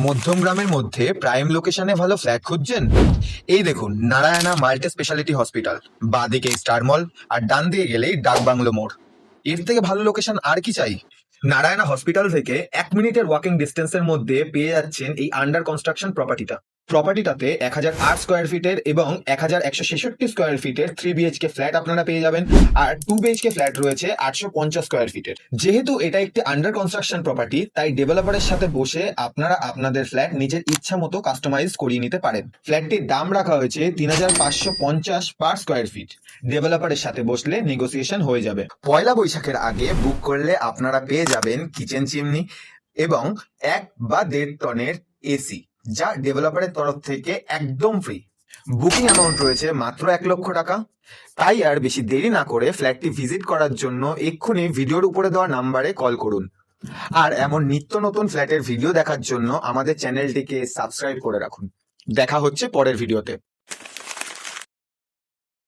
মধ্যমগ্রামের মধ্যে প্রাইম লোকেশনে ভালো ফ্ল্যাট খুঁজছেন? এই দেখুন নারায়ণা মাল্টি স্পেশালিটি হসপিটাল, বাঁদিকে স্টার মল আর ডান দিকে গেলেই ডাকবাংলো মোড়। এর থেকে ভালো লোকেশন আর কি চাই? নারায়ণা হসপিটাল থেকে 1 মিনিটের ওয়াকিং ডিস্টেন্সের মধ্যে পেয়ে যাচ্ছেন এই আন্ডার কনস্ট্রাকশন প্রপার্টিটাতে 1008 স্কোয়ার ফিটের এবং 1166 স্কোয়ার ফিটের 3 BHK ফ্ল্যাট আপনারা পেয়ে যাবেন। আর 2 BHK ফ্ল্যাট রয়েছে 850 স্কোয়ার ফিটের। যেহেতু এটা একটি আন্ডার কনস্ট্রাকশন প্রপার্টি, তাই ডেভেলপারের সাথে বসে আপনারা আপনাদের ফ্ল্যাট নিজের ইচ্ছা মতো কাস্টমাইজ করিয়ে নিতে পারেন। ফ্ল্যাটটির দাম রাখা হয়েছে 3550 পার স্কোয়ার ফিট। ডেভেলপারের সাথে বসলে নেগোসিয়েশন হয়ে যাবে। পয়লা বৈশাখের আগে বুক করলে আপনারা পেয়ে যাবেন কিচেন চিমনি এবং 1 বা 1.5 টনের এসি, যা ডেভেলপারের তরফ থেকে একদম ফ্রি। বুকিং অ্যামাউন্ট রয়েছে মাত্র 1 লক্ষ টাকা। তাই আর বেশি দেরি না করে ফ্ল্যাটটি ভিজিট করার জন্য এক্ষুনি ভিডিওর উপরে দেওয়া নাম্বারে কল করুন। আর এমন নিত্য নতুন ফ্ল্যাটের ভিডিও দেখার জন্য আমাদের চ্যানেলটিকে সাবস্ক্রাইব করে রাখুন। দেখা হচ্ছে পরের ভিডিওতে।